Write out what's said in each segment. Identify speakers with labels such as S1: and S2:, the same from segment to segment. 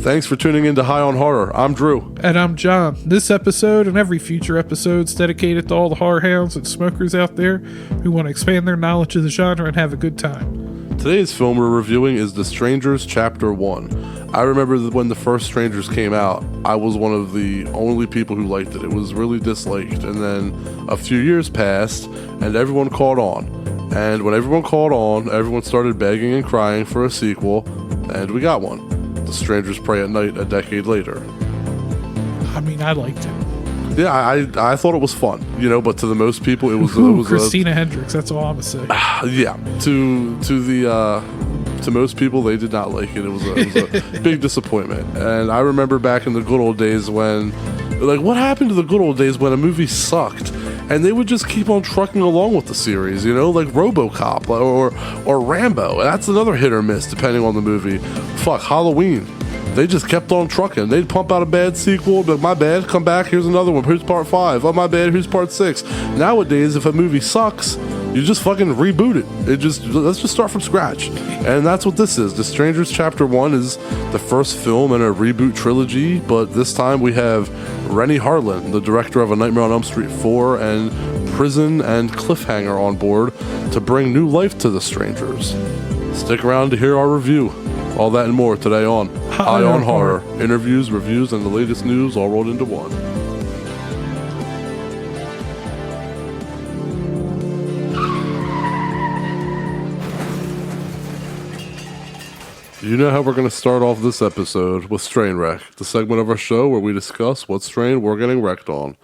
S1: Thanks for tuning in to High on Horror. I'm Drew.
S2: And I'm John. This episode and every future episode is dedicated to all the horror hounds and smokers out there who want to expand their knowledge of the genre and have a good time.
S1: Today's film we're reviewing is The Strangers Chapter 1. I remember that when the first Strangers came out, I was one of the only people who liked it. It was really disliked. And then a few years passed, and everyone caught on. And when everyone caught on, everyone started begging and crying for a sequel, and we got one. The Strangers Prey at Night a decade later.
S2: I mean, I liked it.
S1: Yeah, I thought it was fun, but to the most people, it was
S2: Christina Hendricks. That's all I'm gonna say.
S1: Yeah, to most people, they did not like it. It was a big disappointment. And I remember back in the good old days when, what happened to the good old days when a movie sucked, and they would just keep on trucking along with the series, like RoboCop or Rambo. And that's another hit or miss depending on the movie. Fuck, Halloween. They just kept on trucking. They'd pump out a bad sequel, but my bad, come back, here's another one. Here's part 5. Oh, my bad, here's part 6. Nowadays, if a movie sucks, you just fucking reboot it. Let's just start from scratch. And that's what this is. The Strangers Chapter 1 is the first film in a reboot trilogy, but this time we have Renny Harlin, the director of A Nightmare on Elm Street 4 and Prison and Cliffhanger on board to bring new life to The Strangers. Stick around to hear our review. All that and more today on High on Horror. Interviews, reviews, and the latest news all rolled into one. You know how we're going to start off this episode with Strain Wreck, the segment of our show where we discuss what strain we're getting wrecked on.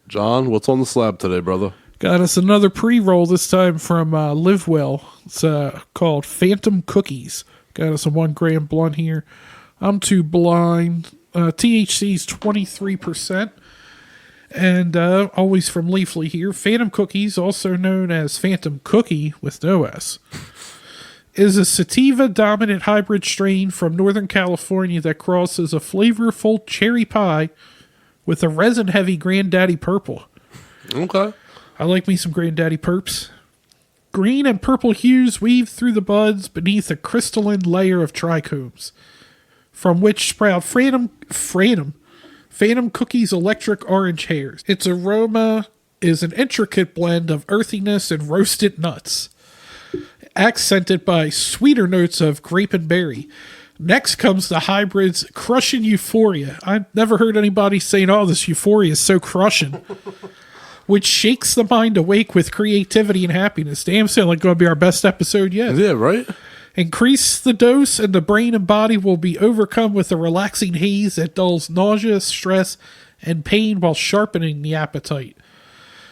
S1: John, what's on the slab today, brother?
S2: Got us another pre-roll, this time from Live Well. It's called Phantom Cookies. Got us a 1 gram blunt here. I'm too blind. THC's 23%. And always from Leafly here. Phantom Cookies, also known as Phantom Cookie with no S, is a sativa-dominant hybrid strain from Northern California that crosses a flavorful cherry pie with a resin-heavy Granddaddy Purple.
S1: Okay.
S2: I like me some Granddaddy Purps. Green and purple hues weave through the buds beneath a crystalline layer of trichomes, from which sprout Phantom Cookie's electric orange hairs. Its aroma is an intricate blend of earthiness and roasted nuts, accented by sweeter notes of grape and berry. Next comes the hybrid's crushing euphoria. I've never heard anybody saying, "Oh, this euphoria is so crushing," which shakes the mind awake with creativity and happiness. Damn, sound like going to be our best episode yet.
S1: Yeah, right?
S2: Increase the dose and the brain and body will be overcome with a relaxing haze that dulls nausea, stress, and pain while sharpening the appetite.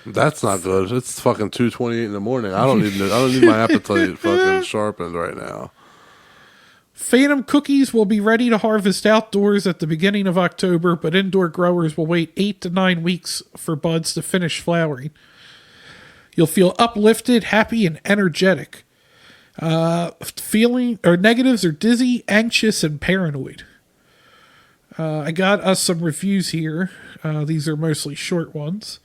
S1: That's not good. It's fucking 2:28 in the morning. I don't need my appetite fucking sharpened right now.
S2: Phantom Cookies will be ready to harvest outdoors at the beginning of October, but indoor growers will wait 8 to 9 weeks for buds to finish flowering. You'll feel uplifted, happy, and energetic. Negatives are dizzy, anxious, and paranoid. I got us some reviews here. These are mostly short ones.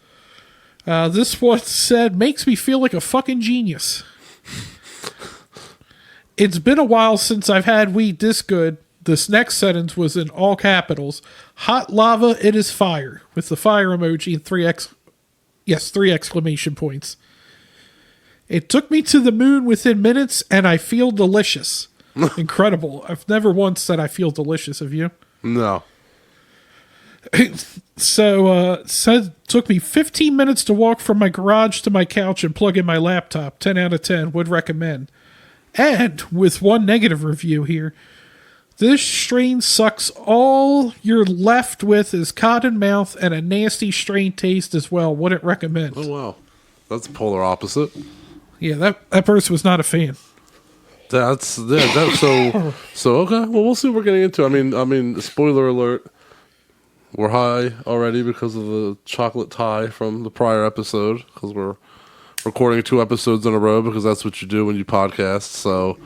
S2: This one said, "Makes me feel like a fucking genius." "It's been a while since I've had weed this good." This next sentence was in all capitals. "Hot lava, it is fire," with the fire emoji and 3 exclamation points. "It took me to the moon within minutes, and I feel delicious." Incredible. I've never once said I feel delicious. Have you?
S1: No.
S2: So, said took me 15 minutes to walk from my garage to my couch and plug in my laptop. 10 out of 10. Would recommend. And with one negative review here, "This strain sucks. All you're left with is cotton mouth and a nasty strain taste as well. Wouldn't recommend."
S1: Oh, wow. That's the polar opposite.
S2: Yeah, that person was not a fan.
S1: So okay. Well, we'll see what we're getting into. I mean, spoiler alert. We're high already because of the chocolate tie from the prior episode, because we're recording 2 episodes in a row, because that's what you do when you podcast. So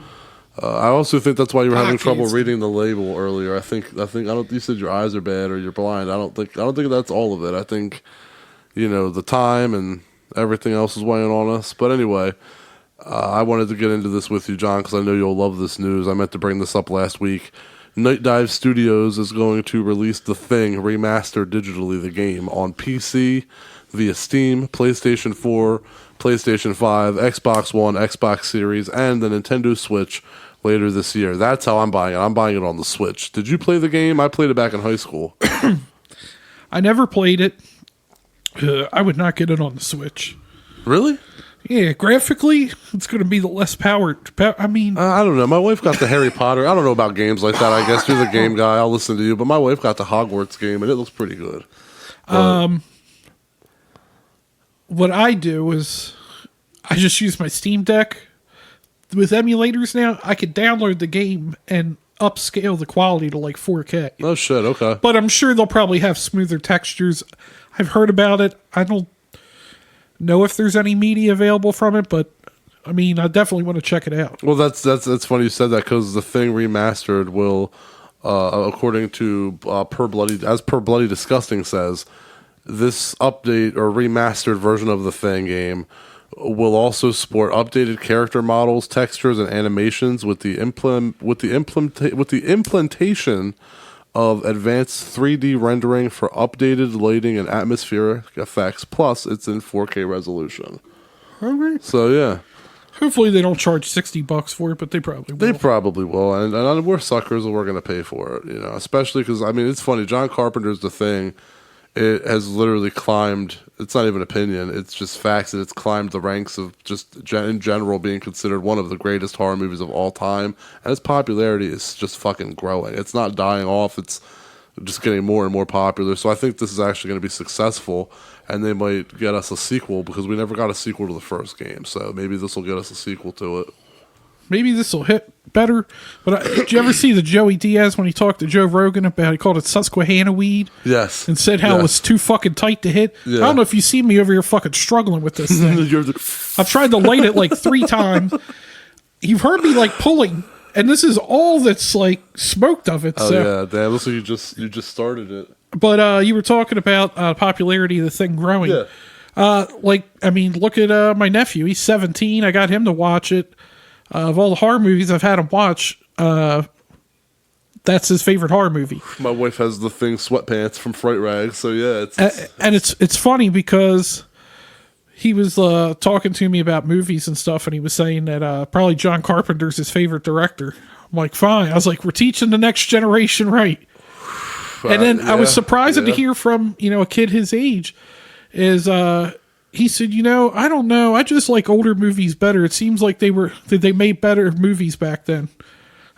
S1: I also think that's why you were having trouble reading the label earlier. I think you said your eyes are bad or you're blind. I don't think that's all of it. I think the time and everything else is weighing on us. But anyway, I wanted to get into this with you, John, because I know you'll love this news. I meant to bring this up last week. Night Dive Studios is going to release The Thing remastered digitally, the game, on PC via Steam, PlayStation 4, PlayStation 5, Xbox One, Xbox Series, and the Nintendo Switch later this year. That's how I'm buying it. I'm buying it on the Switch. Did you play the game? I played it back in high school.
S2: I never played it. I would not get it on the Switch.
S1: Really?
S2: Yeah, graphically, it's going to be the less powered. I mean,
S1: I don't know. My wife got the Harry Potter. I don't know about games like that. I guess you're the game guy. I'll listen to you. But my wife got the Hogwarts game, and it looks pretty good.
S2: what I do is I just use my Steam Deck. With emulators now, I could download the game and upscale the quality to like 4K.
S1: Oh, shit. Okay.
S2: But I'm sure they'll probably have smoother textures. I've heard about it. I don't know if there's any media available from it, but I mean, I definitely want to check it out.
S1: Well, that's funny you said that, because the Thing remastered will, according to Per Bloody Disgusting says, this update or remastered version of the Thing game will also support updated character models, textures, and animations with the implementation of advanced 3D rendering for updated lighting and atmospheric effects. Plus, it's in 4K resolution.
S2: All right.
S1: So yeah.
S2: Hopefully they don't charge $60 for it, but they probably will.
S1: They probably will, and we're suckers and we're going to pay for it, you know. Especially because, I mean, it's funny. John Carpenter's The Thing. It has literally climbed. It's not even opinion. It's just facts that it's climbed the ranks of just in general being considered one of the greatest horror movies of all time, and its popularity is just fucking growing. It's not dying off. It's just getting more and more popular. So I think this is actually going to be successful, and they might get us a sequel, because we never got a sequel to the first game. So maybe this will get us a sequel to it.
S2: Maybe this will hit better. But did you ever see the Joey Diaz when he talked to Joe Rogan about, he called it Susquehanna weed?
S1: Yes.
S2: And said how it was too fucking tight to hit?
S1: Yeah.
S2: I don't know if you see me over here fucking struggling with this thing. I've tried to light it like 3 times. You've heard me like pulling, and this is all that's like smoked of it.
S1: Oh,
S2: so.
S1: yeah. Damn, looks like you just started it.
S2: But you were talking about popularity of the thing growing.
S1: Yeah.
S2: I mean, look at my nephew. He's 17. I got him to watch it. Of all the horror movies I've had him watch, that's his favorite horror movie.
S1: My wife has The Thing sweatpants from Fright Rags, so yeah.
S2: It's funny because he was talking to me about movies and stuff, and he was saying that probably John Carpenter's his favorite director. I'm like, fine. I was like, we're teaching the next generation right. And then I was surprised to hear from, a kid his age is he said, I don't know. I just like older movies better. It seems like they made better movies back then.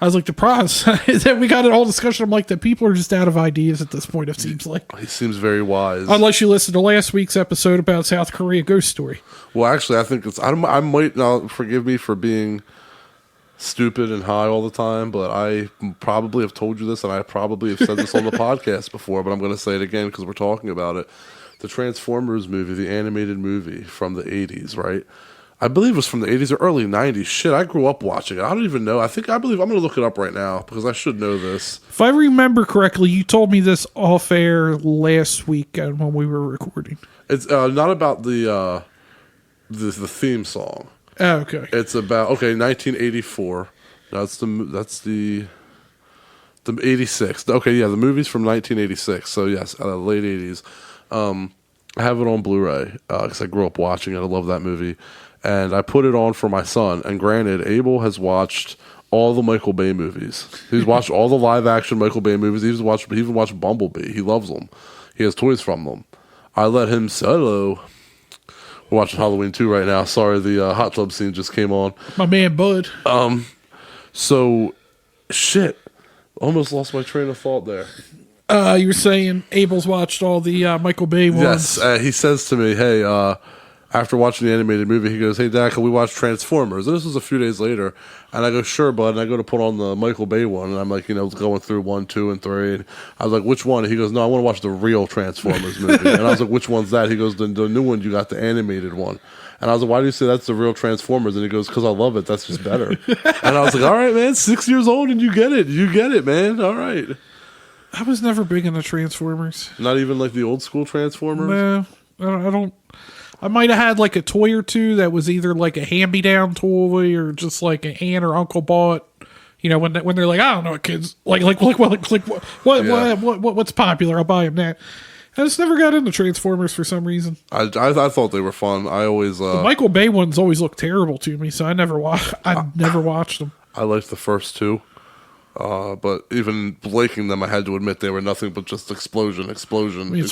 S2: I was like, the prize. Then we got an whole discussion. I'm like, the people are just out of ideas at this point, it seems like.
S1: He seems very wise.
S2: Unless you listened to last week's episode about South Korea Ghost Story.
S1: Well, actually, I think I might, now forgive me for being stupid and high all the time, but I probably have told you this, and I probably have said this on the podcast before, but I'm going to say it again because we're talking about it. The Transformers movie, the animated movie from the 80s, right? I believe it was from the 80s or early 90s. Shit, I grew up watching it. I don't even know. I believe I'm going to look it up right now because I should know this.
S2: If I remember correctly, you told me this off air last week when we were recording.
S1: It's not about the theme song.
S2: Oh, okay.
S1: It's about 1984. That's the 86. Okay, yeah, the movie's from 1986. So yes, late 80s. I have it on Blu-ray because I grew up watching it. I love that movie, and I put it on for my son. And granted, Abel has watched all the Michael Bay movies. He's watched all the live-action Michael Bay movies. He even watched Bumblebee. He loves them. He has toys from them. I let him solo. We're watching Halloween 2 right now. Sorry, the hot tub scene just came on.
S2: My man, Bud.
S1: So, shit. Almost lost my train of thought there.
S2: You were saying Abel's watched all the Michael Bay ones.
S1: Yes, he says to me, hey, after watching the animated movie, he goes, hey, Dad, can we watch Transformers? And this was a few days later. And I go, sure, bud. And I go to put on the Michael Bay one. And I'm like, going through 1, 2, and 3. And I was like, which one? And he goes, no, I want to watch the real Transformers movie. And I was like, which one's that? He goes, the new one, you got the animated one. And I was like, why do you say that's the real Transformers? And he goes, because I love it. That's just better. And I was like, all right, man, 6 years old and you get it. You get it, man. All right.
S2: I was never big into Transformers.
S1: Not even like the old school Transformers?
S2: No, I don't. I might have had like a toy or two that was either like a hand-me-down toy or just like an aunt or uncle bought, You know, when they're like, I don't know what kids what's popular? I'll buy them that. I just never got into Transformers for some reason.
S1: I thought they were fun. I always
S2: The Michael Bay ones always look terrible to me, so I never watched them.
S1: I liked the first two. But even liking them, I had to admit they were nothing but just explosion.
S2: It's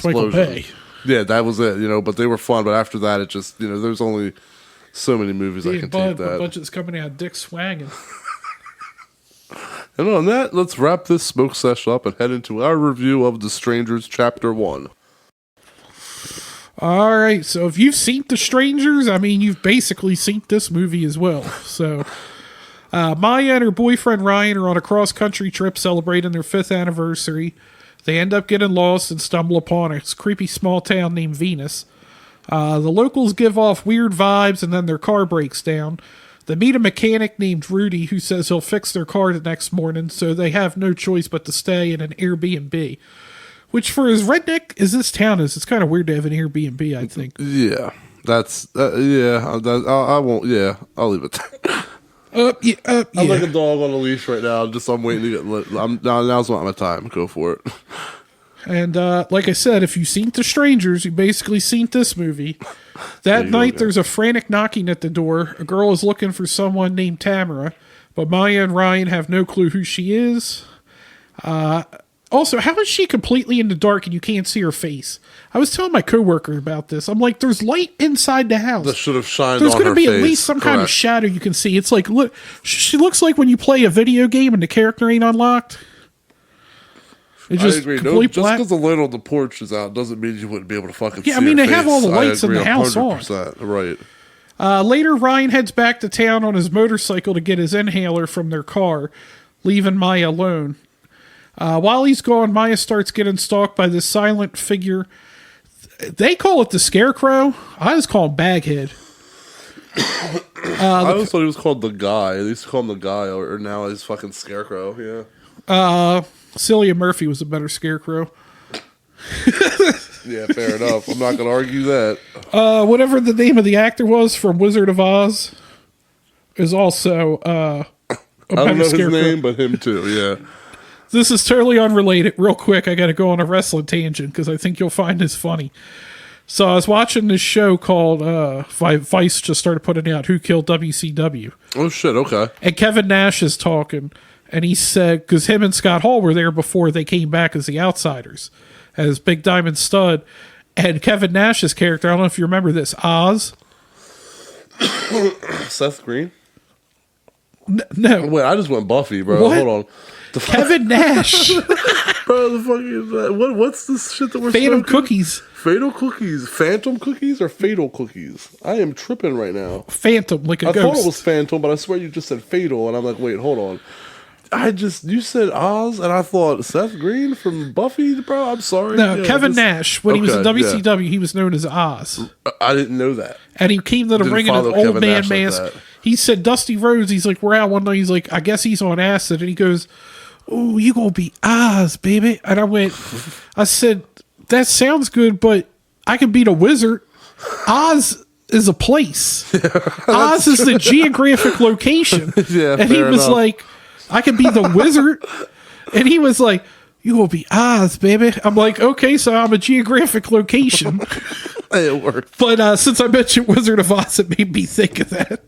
S2: Michael Bay.
S1: Yeah, that was it, but they were fun. But after that, it just, there's only so many movies I can take that.
S2: The budget's coming out, dick swanging.
S1: And on that, let's wrap this smoke sesh up and head into our review of The Strangers Chapter 1.
S2: All right, so if you've seen The Strangers, I mean, you've basically seen this movie as well. So, Maya and her boyfriend Ryan are on a cross-country trip celebrating their 5th anniversary. They end up getting lost and stumble upon a creepy small town named Venus. The locals give off weird vibes, and then their car breaks down. They meet a mechanic named Rudy who says he'll fix their car the next morning, so they have no choice but to stay in an Airbnb. Which, for as redneck as this town is, it's kind of weird to have an Airbnb, I think.
S1: Yeah, I won't, I'll leave it there. I'm like a dog on a leash right now. I'm waiting to get lit. Now's not my time. Go for it.
S2: And like I said, if you've seen The Strangers, you basically seen this movie. That night, there's a frantic knocking at the door. A girl is looking for someone named Tamara, but Maya and Ryan have no clue who she is. Also, how is she completely in the dark and you can't see her face? I was telling my coworker about this. I'm like, there's light inside the house.
S1: That should have shined
S2: There's
S1: on her
S2: going to be
S1: face.
S2: at least some kind of shadow you can see. It's like, look, she looks like when you play a video game and the character ain't unlocked. It's just
S1: I agree.
S2: Just
S1: because the light on the porch is out doesn't mean you wouldn't be able to fucking see
S2: Yeah, I mean,
S1: her
S2: they have
S1: face.
S2: all the lights in the house
S1: 100%.
S2: on.
S1: Right.
S2: Later, Ryan heads back to town on his motorcycle to get his inhaler from their car, leaving Maya alone. While he's gone, Maya starts getting stalked by this silent figure. They call it the Scarecrow. I just call him Baghead.
S1: I always thought he was called the Guy. They used to call him the Guy, or now he's fucking Scarecrow. Yeah.
S2: Cillian Murphy was a better Scarecrow.
S1: Yeah, fair enough. I'm not going to argue that.
S2: Whatever the name of the actor was from Wizard of Oz is also a
S1: I don't know
S2: Scarecrow.
S1: his name, but him too, yeah.
S2: This is totally unrelated. Real quick, I got to go on a wrestling tangent because I think you'll find this funny. So I was watching this show called Vice just started putting out Who Killed WCW.
S1: Oh, shit, okay.
S2: And Kevin Nash is talking, and he said, because him and Scott Hall were there before they came back as the Outsiders, as Big Diamond Stud. And Kevin Nash's character, I don't know if you remember this, Oz.
S1: Seth Green?
S2: No.
S1: Wait, I just went Buffy, bro.
S2: What?
S1: Hold on.
S2: Kevin Nash.
S1: Bro, the fuck is that? What's this shit that we're
S2: Phantom
S1: smoking?
S2: Cookies.
S1: Fatal cookies. Phantom cookies or fatal cookies? I am tripping right now.
S2: Phantom, like a
S1: I
S2: ghost.
S1: thought it was Phantom, but I swear you just said fatal, and I'm like, wait, hold on. You said Oz, and I thought Seth Green from Buffy, bro. I'm sorry.
S2: No,
S1: Yeah,
S2: Kevin Nash, when he was in WCW,
S1: yeah.
S2: he was known as Oz.
S1: I didn't know that.
S2: And he came to the
S1: Didn't
S2: ring in an
S1: follow
S2: old
S1: Kevin
S2: man
S1: Nash like
S2: mask.
S1: that.
S2: He said, Dusty Rhodes, he's like, we're out one night. He's like, I guess he's on acid. And he goes, oh, you going to be Oz, baby. And I said, that sounds good, but I can beat a wizard. Oz is a place. Oz is the geographic location.
S1: Yeah,
S2: and he
S1: fair
S2: was
S1: enough.
S2: like, I can be the wizard. And he was like, you gonna be Oz, baby. I'm like, okay, so I'm a geographic location.
S1: It worked.
S2: But since I mentioned Wizard of Oz, it made me think of that.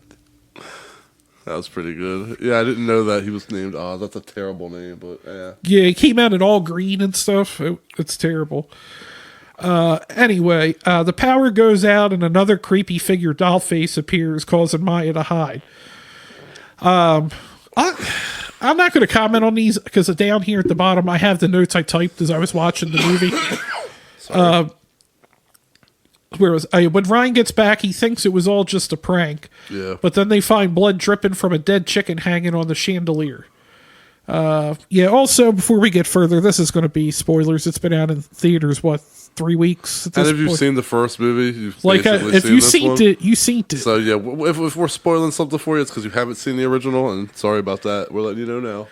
S1: That was pretty good. Yeah, I didn't know that he was named Oz. That's a terrible name, but yeah.
S2: Yeah, he came out in all green and stuff. It's terrible. Anyway, the power goes out and another creepy figure doll face appears, causing Maya to hide. I'm not going to comment on these because down here at the bottom I have the notes I typed as I was watching the movie. When Ryan gets back, he thinks it was all just a prank.
S1: Yeah.
S2: But then they find blood dripping from a dead chicken hanging on the chandelier. Also, before we get further, this is going to be spoilers. It's been out in theaters, 3 weeks?
S1: And if you've seen the first movie, you've
S2: like,
S1: basically
S2: if
S1: seen
S2: you've
S1: this
S2: seen
S1: one.
S2: it, you seen it.
S1: So yeah, if we're spoiling something for you, it's because you haven't seen the original, and sorry about that. We're letting you know now.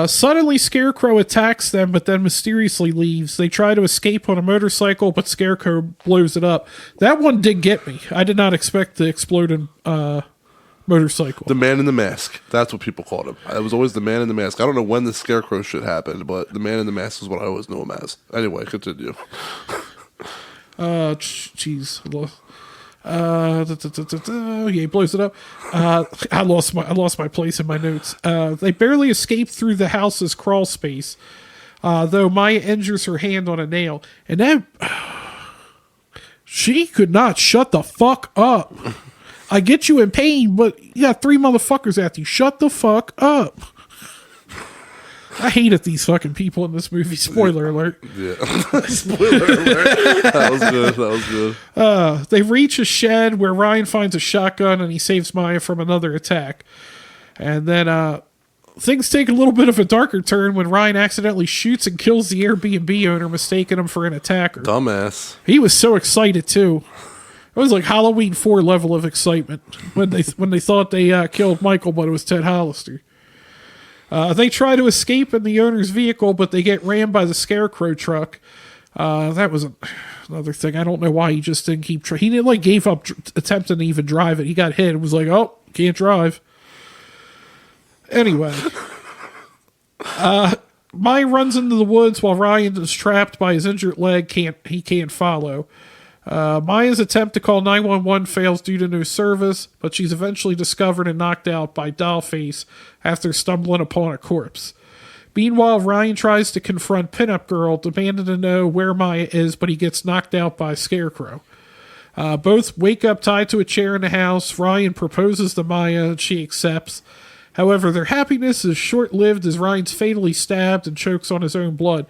S2: Suddenly, Scarecrow attacks them, but then mysteriously leaves. They try to escape on a motorcycle, but Scarecrow blows it up. That one did get me. I did not expect to explode in motorcycle.
S1: The Man in the Mask. That's what people called him. It was always the Man in the Mask. I don't know when the Scarecrow shit happened, but the Man in the Mask is what I always knew him as. Anyway, continue.
S2: Jeez. Yeah, he blows it up. I lost my place in my notes. They barely escape through the house's crawl space, though Maya injures her hand on a nail, and then she could not shut the fuck up. I get you in pain, but you got 3 motherfuckers after you. Shut the fuck up. I hated these fucking people in this movie. Spoiler alert.
S1: Yeah. Spoiler alert. That was good.
S2: They reach a shed where Ryan finds a shotgun and he saves Maya from another attack. And then things take a little bit of a darker turn when Ryan accidentally shoots and kills the Airbnb owner, mistaking him for an attacker.
S1: Dumbass.
S2: He was so excited too. It was like Halloween 4 level of excitement when they thought they killed Michael, but it was Ted Hollister. They try to escape in the owner's vehicle, but they get rammed by the Scarecrow truck. That was another thing. I don't know why he just didn't keep trying. He didn't gave up attempting to even drive it. He got hit and was like, "Oh, can't drive." Anyway, Maya runs into the woods while Ryan is trapped by his injured leg. He can't follow. Maya's attempt to call 911 fails due to no service, but she's eventually discovered and knocked out by Dollface after stumbling upon a corpse. Meanwhile, Ryan tries to confront Pinup Girl, demanding to know where Maya is, but he gets knocked out by Scarecrow. Both wake up tied to a chair in the house. Ryan proposes to Maya, and she accepts. However, their happiness is short-lived as Ryan's fatally stabbed and chokes on his own blood.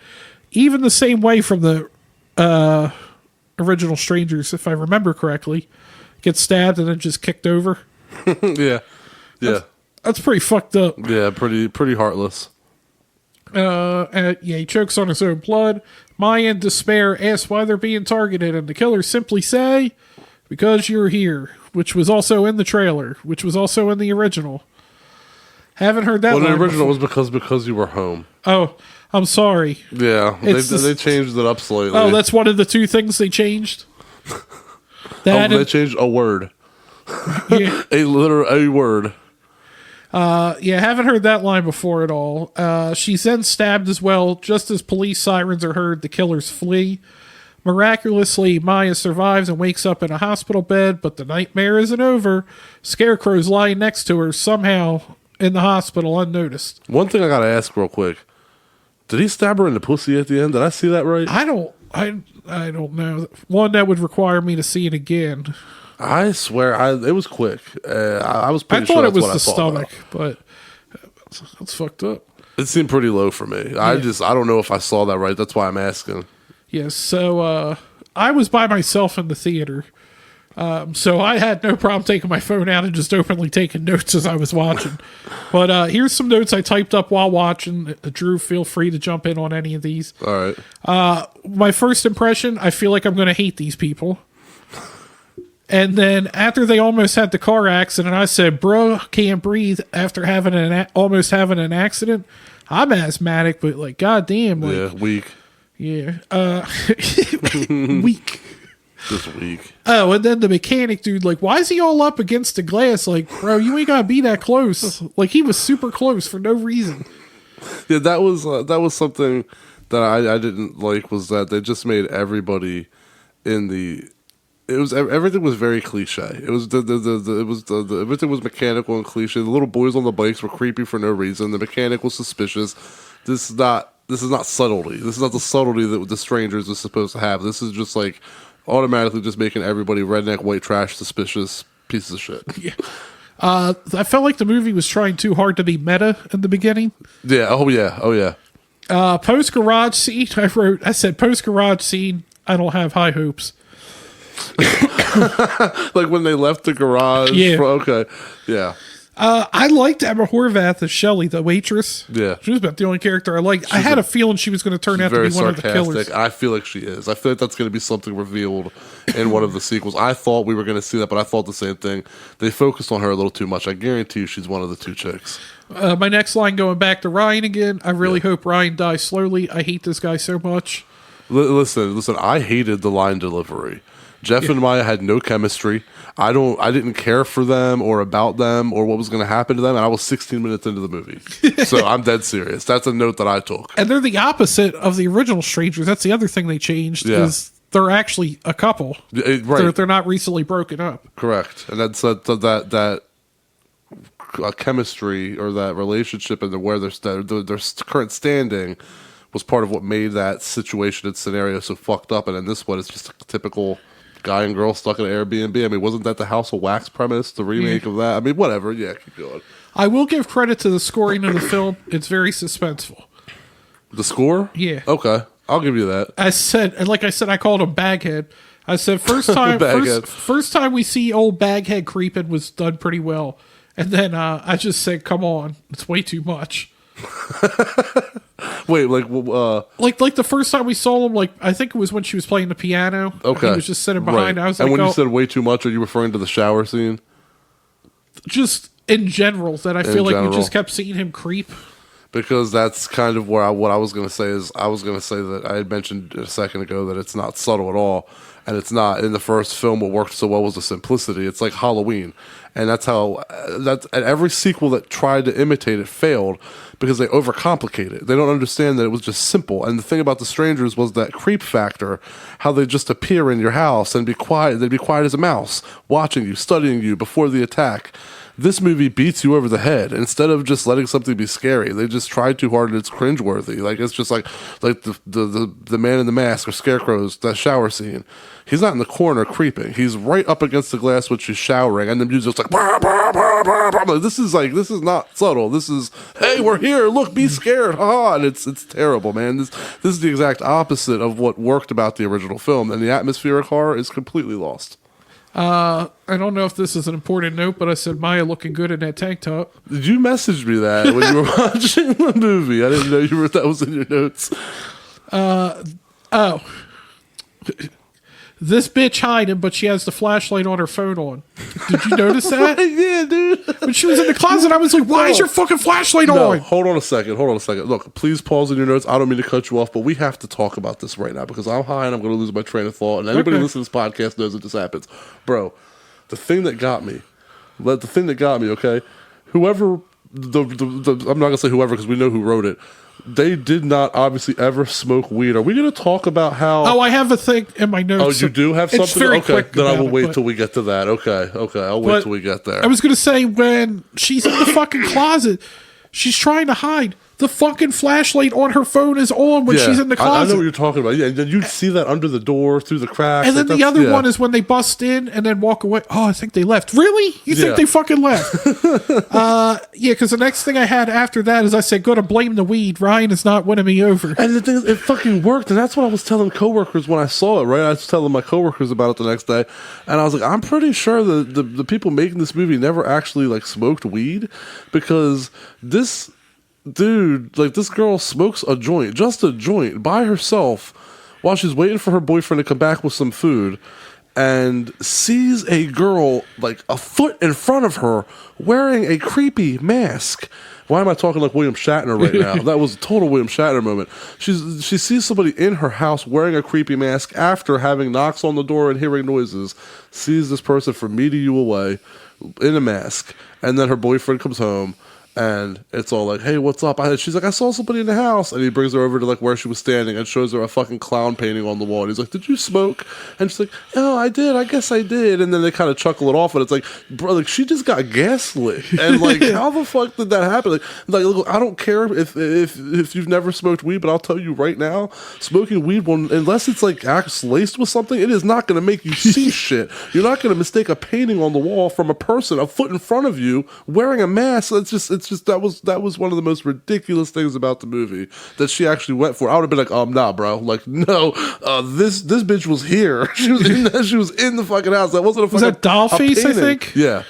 S2: Even the same way from the original Strangers, if I remember correctly. Gets stabbed and then just kicked over.
S1: Yeah.
S2: That's pretty fucked up.
S1: Yeah, pretty heartless.
S2: He chokes on his own blood. Maya, in despair, asks why they're being targeted, and the killers simply say, "Because you're here," which was also in the trailer, which was also in the original. Haven't heard that.
S1: Well, the
S2: line
S1: original
S2: before.
S1: was because you were home.
S2: Oh, I'm sorry.
S1: Yeah, they changed it up slightly.
S2: Oh, that's one of the 2 things they changed.
S1: They changed a word.
S2: Yeah.
S1: a word.
S2: Haven't heard that line before at all. She's then stabbed as well. Just as police sirens are heard, the killers flee. Miraculously, Maya survives and wakes up in a hospital bed, but the nightmare isn't over. Scarecrow's lying next to her, somehow in the hospital, unnoticed.
S1: One thing I gotta ask real quick. Did he stab her in the pussy at the end? Did I see that right?
S2: I don't know. One, that would require me to see it again.
S1: I swear, it was quick. I was pretty sure
S2: I thought
S1: that's
S2: it was
S1: what
S2: the
S1: I thought
S2: stomach,
S1: about.
S2: but that's fucked up.
S1: It seemed pretty low for me. I don't know if I saw that right. That's why I'm asking.
S2: Yes, so I was by myself in the theater. So I had no problem taking my phone out and just openly taking notes as I was watching. But here's some notes I typed up while watching. Drew, feel free to jump in on any of these.
S1: All right.
S2: My first impression, I feel like I'm going to hate these people. And then after they almost had the car accident, I said, "Bro, can't breathe after having almost having an accident." I'm asthmatic, but goddamn,
S1: weak.
S2: Yeah, weak.
S1: Just weak.
S2: Oh, and then the mechanic dude, why is he all up against the glass? Bro, you ain't gotta be that close. He was super close for no reason.
S1: Yeah, that was something that I didn't like, was that they just made everybody in the. It was everything was very cliche. It was everything was mechanical and cliche. The little boys on the bikes were creepy for no reason. The mechanic was suspicious. This is not subtlety. This is not the subtlety that the Strangers is supposed to have. This is just automatically just making everybody redneck, white trash, suspicious pieces of shit.
S2: Yeah. I felt like the movie was trying too hard to be meta in the beginning.
S1: Yeah. Oh yeah.
S2: Post garage scene. I said post garage scene. I don't have high hopes.
S1: When they left the garage.
S2: Yeah.
S1: Okay. Yeah.
S2: I liked Emma Horvath as Shelley, the waitress.
S1: Yeah.
S2: She was about the only character I liked. I had a feeling she was going to turn out to be one of the killers.
S1: I feel like she is. I feel like that's going to be something revealed in one of the sequels. I thought we were going to see that, but I thought the same thing. They focused on her a little too much. I guarantee you she's one of the 2 chicks.
S2: My next line, going back to Ryan again. I really hope Ryan dies slowly. I hate this guy so much.
S1: Listen. I hated the line delivery. Jeff and Maya had no chemistry. I didn't care for them or about them or what was going to happen to them, and I was 16 minutes into the movie. So I'm dead serious. That's a note that I took.
S2: And they're the opposite of the original Strangers. That's the other thing they changed is they're actually a couple.
S1: Right.
S2: They're not recently broken up.
S1: Correct. And that's that chemistry or that relationship and where their current standing was part of what made that situation and scenario so fucked up. And in this one, it's just a typical guy and girl stuck in an Airbnb. I mean, wasn't that the House of Wax premise, the remake of that? I mean, whatever. Yeah, keep going.
S2: I will give credit to the scoring of the film. It's very suspenseful.
S1: The score?
S2: Yeah.
S1: Okay. I'll give you that.
S2: I said, I called him Baghead. I said, first time we see old Baghead creeping was done pretty well. And then I just said, come on, it's way too much.
S1: Wait, like
S2: the first time we saw him, like I think it was when she was playing the piano.
S1: Okay,
S2: he was just sitting behind.
S1: Right.
S2: I was
S1: and
S2: like,
S1: when you said way too much, are you referring to the shower scene?
S2: Just in general, that I feel like we just kept seeing him creep.
S1: Because that's kind of what I was going to say is I was going to say that I had mentioned a second ago that it's not subtle at all, and it's not in the first film. What worked so well was the simplicity. It's like Halloween, and that's how and every sequel that tried to imitate it failed because they overcomplicate it. They don't understand that it was just simple. And the thing about the Strangers was that creep factor, how they just appear in your house and be quiet. They'd be quiet as a mouse, watching you, studying you before the attack. This movie beats you over the head. Instead of just letting something be scary, they just tried too hard and it's cringeworthy. Like it's just like the man in the mask or Scarecrow's that shower scene. He's not in the corner creeping. He's right up against the glass when she's showering, and the music's like, bah, bah, bah, bah, bah. This is not subtle. This is, hey, we're here. Look, be scared, haha. And it's terrible, man. This is the exact opposite of what worked about the original film, and the atmospheric horror is completely lost.
S2: I don't know if this is an important note, but I said Maya looking good in that tank top.
S1: Did you message me that when you were watching the movie? I didn't know that was in your notes. This bitch hiding, but she has the flashlight on her phone on. Did you notice that? Yeah, dude.
S2: When she was in the closet, I was like, why is your fucking flashlight on?
S1: Hold on a second. Look, please pause in your notes. I don't mean to cut you off, but we have to talk about this right now because I'm high and I'm going to lose my train of thought. And anybody listening to this podcast knows that this happens. Bro, the thing that got me, okay? Whoever, I'm not going to say whoever because we know who wrote it. They did not obviously ever smoke weed. Are we going to talk about how...
S2: Oh, I have a thing in my notes.
S1: Oh, you do have something?
S2: It's very quick.
S1: Then I will wait till we get to that. Okay. I'll wait till we get there.
S2: I was going to say, when she's in the fucking closet, she's trying to hide. The fucking flashlight on her phone is on when she's in the closet.
S1: I know what you're talking about. Yeah, and then you see that under the door, through the cracks.
S2: And then the other one is when they bust in and then walk away. Oh, I think they left. Really? You think they fucking left? Yeah, because the next thing I had after that is I said, go to blame the weed. Ryan is not winning me over.
S1: And the thing is, it fucking worked. And that's what I was telling coworkers when I saw it, right? I was telling my coworkers about it the next day. And I was like, I'm pretty sure that the people making this movie never actually, like, smoked weed. Because this... Dude, like this girl smokes just a joint by herself while she's waiting for her boyfriend to come back with some food and sees a girl like a foot in front of her wearing a creepy mask. Why am I talking like William Shatner right now? That was a total William Shatner moment. She sees somebody in her house wearing a creepy mask after having knocks on the door and hearing noises, sees this person from meter you away in a mask, and then her boyfriend comes home. And it's all like, hey, what's up? She's like, I saw somebody in the house. And he brings her over to like where she was standing and shows her a fucking clown painting on the wall. And he's like, did you smoke? And she's like, oh, I did. I guess I did. And then they kind of chuckle it off. And it's like, bro, like she just got gaslit. And like, how the fuck did that happen? Like look, I don't care if you've never smoked weed, but I'll tell you right now, smoking weed, unless it's like laced with something, it is not going to make you see shit. You're not going to mistake a painting on the wall from a person a foot in front of you wearing a mask. It's just that was one of the most ridiculous things about the movie that she actually went for. I would have been like, nah, bro. Like, no, this bitch was here. She was in the fucking house. That wasn't a fucking...
S2: Was that Dollface, I think?
S1: Yeah.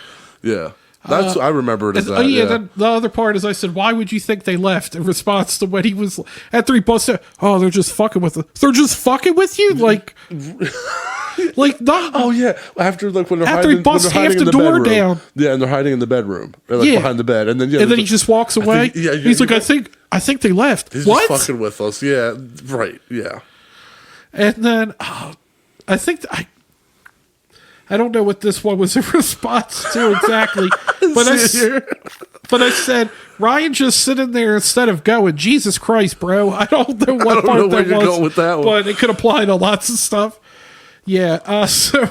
S1: That's I remember it as that.
S2: Then the other part is I said, why would you think they left? In response to when he was after he busted, they're just fucking with us. They're just fucking with you? Like not.
S1: Oh yeah, after like when they're
S2: after
S1: hiding,
S2: he busts half the door down.
S1: Yeah, and they're hiding in the bedroom, like behind the bed, and then
S2: he just walks away. He's like, I think they left.
S1: He's
S2: what?
S1: Just fucking with us. Yeah, right. Yeah.
S2: And then I think I don't know what this one was a response to exactly, but I said, Ryan just sitting there instead of going, Jesus Christ, bro. I don't know what part that was,
S1: going with that one.
S2: but it could apply to lots of stuff. Yeah, so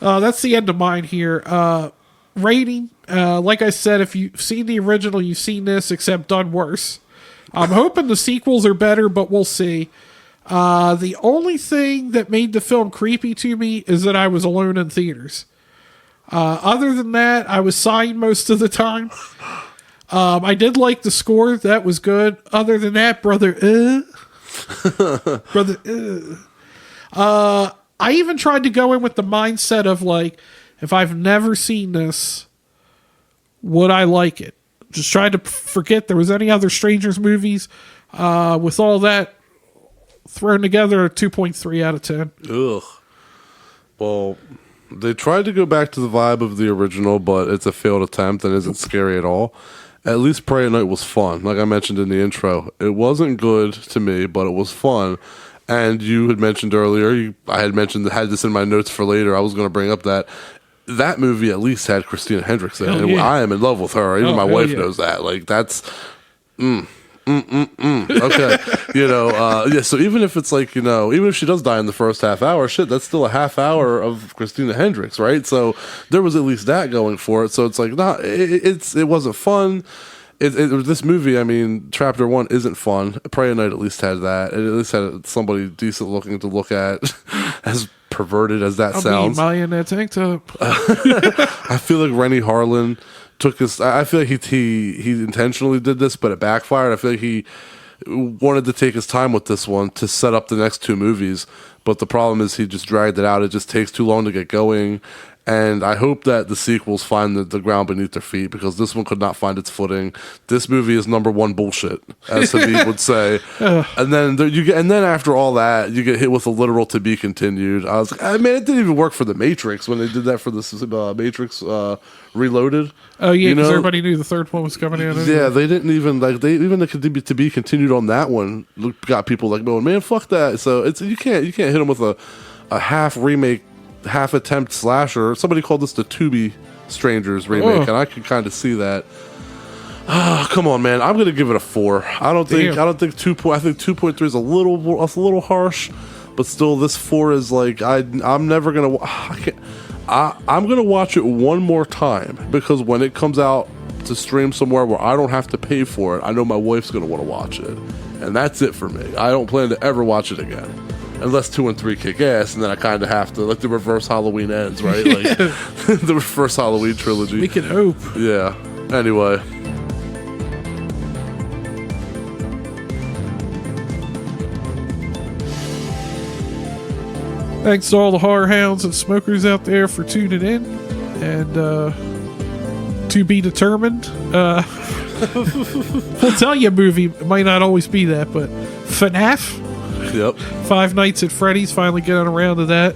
S2: that's the end of mine here. Rating, like I said, if you've seen the original, you've seen this, except done worse. I'm hoping the sequels are better, but we'll see. The only thing that made the film creepy to me is that I was alone in theaters. Other than that, I was sighing most of the time. I did like the score. That was good. Other than that, brother, I even tried to go in with the mindset of like, if I've never seen this, would I like it? Just tried to forget there was any other Strangers movies. With all that thrown together, a 2.3 out of 10.
S1: Ugh. Well, they tried to go back to the vibe of the original, but it's a failed attempt and isn't scary at all. At least Pray at Night was fun. Like I mentioned in the intro, it wasn't good to me, but it was fun. And you had mentioned earlier, I had mentioned that had this in my notes for later. I was going to bring up that movie at least had Christina Hendricks in it. And I am in love with her. Even my wife knows that. Like that's okay. Yeah, so even if it's like, even if she does die in the first half hour, shit, that's still a half hour of Christina Hendricks, right? So there was at least that going for it. So it's like, it wasn't fun. This movie, I mean, Chapter 1 isn't fun. Pray at Night at least had that. It at least had somebody decent looking to look at, as perverted as that sounds.
S2: Maya in that tank top.
S1: I feel like Rennie Harlan took his. I feel like he intentionally did this, but it backfired. I feel like he wanted to take his time with this one to set up the next two movies, but the problem is he just dragged it out. It just takes too long to get going. And I hope that the sequels find the ground beneath their feet, because this one could not find its footing. This movie is number one bullshit, as Habib would say. And then after all that, you get hit with a literal to be continued. I was like, I mean, it didn't even work for the Matrix when they did that for the Matrix Reloaded.
S2: Oh yeah, because everybody knew the third one was coming out.
S1: Yeah, they didn't even the to be continued on that one got people like, oh man, fuck that. So you can't hit them with a half remake, half attempt slasher. Somebody called this the Tubi Strangers remake, and I could kind of see that. Come on, man! I'm gonna give it a 4. I don't think 2. I think 2.3 is a little harsh, but still, this 4 is like I'm never gonna. I'm gonna watch it one more time, because when it comes out to stream somewhere where I don't have to pay for it, I know my wife's gonna want to watch it, and that's it for me. I don't plan to ever watch it again. Unless 2 and 3 kick ass, and then I kind of have to, like the reverse Halloween ends, right? Like the reverse Halloween trilogy.
S2: We can hope.
S1: Yeah. Anyway.
S2: Thanks to all the horror hounds and smokers out there for tuning in. And to be determined. We'll tell you a movie. It might not always be that, but FNAF.
S1: Yep.
S2: Five Nights at Freddy's, finally getting around to that.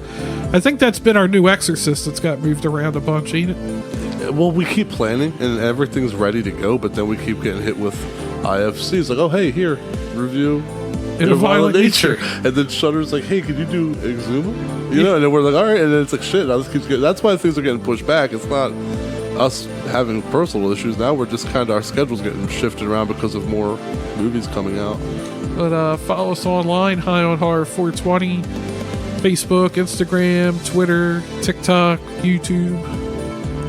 S2: I think that's been our new Exorcist that's got moved around a bunch, ain't it?
S1: Well, we keep planning and everything's ready to go, but then we keep getting hit with IFCs. Like, oh, hey, here, review In a Violent Nature. And then Shudder's like, hey, could you do Exuma? And then we're like, all right. And then it's like, shit, now this keeps getting. That's why things are getting pushed back. It's not us having personal issues. Now we're just kind of, our schedule's getting shifted around because of more movies coming out.
S2: But follow us online, High on Horror 420, Facebook, Instagram, Twitter, TikTok, YouTube,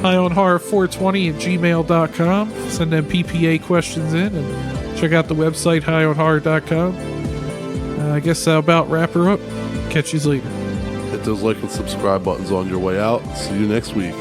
S2: High on Horror 420 at gmail.com. Send them PPA questions in, and check out the website, highonhorror.com. I guess that'll about wrap her up. Catch you later.
S1: Hit those like and subscribe buttons on your way out. See you next week.